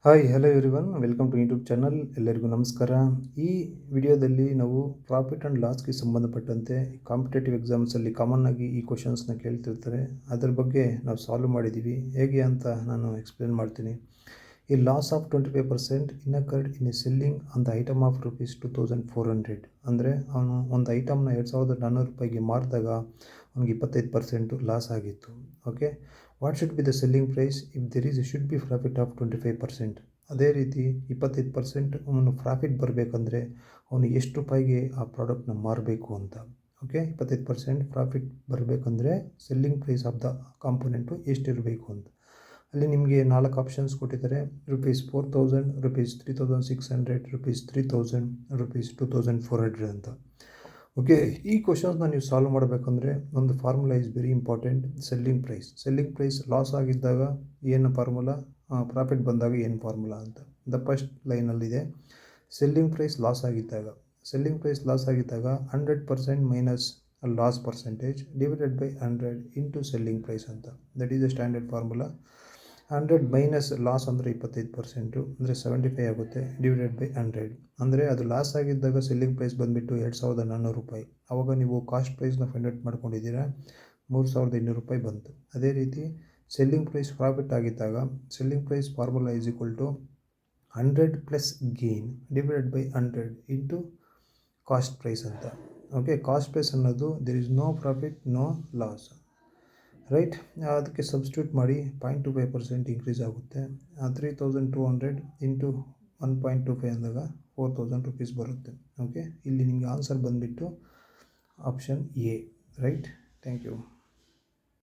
Hi hello everyone welcome to YouTube channel. ಎಲ್ಲರಿಗೂ ನಮಸ್ಕಾರ. ಈ ವಿಡಿಯೋದಲ್ಲಿ ನಾವು ಪ್ರಾಫಿಟ್ ಆ್ಯಂಡ್ ಲಾಸ್ಗೆ ಸಂಬಂಧಪಟ್ಟಂತೆ ಕಾಂಪಿಟೇಟಿವ್ ಎಕ್ಸಾಮ್ಸಲ್ಲಿ ಕಾಮನ್ ಆಗಿ ಈ ಕ್ವಶನ್ಸ್ನ ಕೇಳ್ತಿರ್ತಾರೆ. ಅದ್ರ ಬಗ್ಗೆ ನಾವು ಸಾಲ್ವ್ ಮಾಡಿದ್ದೀವಿ. ಹೇಗೆ ಅಂತ ನಾನು ಎಕ್ಸ್ಪ್ಲೇನ್ ಮಾಡ್ತೀನಿ. ಈ loss of 25% in in a selling on the item of ₹2400. ಅಂದರೆ ಅವನು ಒಂದು ಐಟಮ್ನ ₹2400 ಮಾರಿದಾಗ ಅವ್ನಿಗೆ 25% ಲಾಸ್ ಆಗಿತ್ತು. Okay, what should be the selling price if there should be profit of 25%. ಅದೇ ರೀತಿ 25% ಅವನು ಪ್ರಾಫಿಟ್ ಬರಬೇಕಂದ್ರೆ ಅವನು ಎಷ್ಟು ರೂಪಾಯಿಗೆ ಆ ಪ್ರಾಡಕ್ಟ್ನ ಮಾರಬೇಕು ಅಂತ. ಓಕೆ, 25% ಪ್ರಾಫಿಟ್ ಬರಬೇಕಂದ್ರೆ selling price of the component ಎಷ್ಟಿರಬೇಕು ಅಂತ. ಅಲ್ಲಿ ನಿಮಗೆ 4 ಆಪ್ಷನ್ಸ್ ಕೊಟ್ಟಿದ್ದಾರೆ. ₹4000, ₹3600, ₹3000, ₹2400 ಅಂತ. ಓಕೆ, ಈ ಕ್ವಶನ್ಸ್ನ ನೀವು ಸಾಲ್ವ್ ಮಾಡಬೇಕಂದ್ರೆ ಒಂದು formula is very important. Selling price loss ಆಗಿದ್ದಾಗ ಏನು ಫಾರ್ಮುಲಾ, ಪ್ರಾಫಿಟ್ ಬಂದಾಗ ಏನು ಫಾರ್ಮುಲಾ ಅಂತ. ದ ಫಸ್ಟ್ ಲೈನಲ್ಲಿದೆ ಸೆಲ್ಲಿಂಗ್ ಪ್ರೈಸ್ ಲಾಸ್ ಆಗಿದ್ದಾಗ 100% minus loss percentage divided by 100 into selling price ಅಂತ. That is the standard formula. 100 minus loss ಅಂದರೆ 25% ಅಂದರೆ 75 ಆಗುತ್ತೆ, ಡಿವೈಡೆಡ್ ಬೈ 100. ಅಂದರೆ ಅದು ಲಾಸ್ ಆಗಿದ್ದಾಗ ಸೆಲ್ಲಿಂಗ್ ಪ್ರೈಸ್ ಬಂದುಬಿಟ್ಟು ₹2400. ಆವಾಗ ನೀವು ಕಾಸ್ಟ್ ಪ್ರೈಸ್ನ ಫೈಂಡ್ ಔಟ್ ಮಾಡ್ಕೊಂಡಿದ್ದೀರಾ, ₹3200 ಬಂತು. ಅದೇ ರೀತಿ ಸೆಲ್ಲಿಂಗ್ ಪ್ರೈಸ್ ಪ್ರಾಫಿಟ್ ಆಗಿದ್ದಾಗ selling price formula is equal to 100 plus gain divided by 100 into cost price ಅಂತ. ಓಕೆ, ಕಾಸ್ಟ್ ಪ್ರೈಸ್ ಅನ್ನೋದು there is no profit no loss, right. ಅದಕ್ಕೆ ಸಬ್ಸ್ಟಿಟ್ಯೂಟ್ ಮಾಡಿ 0.25% ಇನ್ಕ್ರೀಸ್ ಆಗುತ್ತೆ. 3200 ಇಂಟು 1.25 ಅಂದಾಗ ₹4000 ಬರುತ್ತೆ. ಓಕೆ, ಇಲ್ಲಿ ನಿಮಗೆ ಆನ್ಸರ್ ಬಂದುಬಿಟ್ಟು option A, right. Thank you.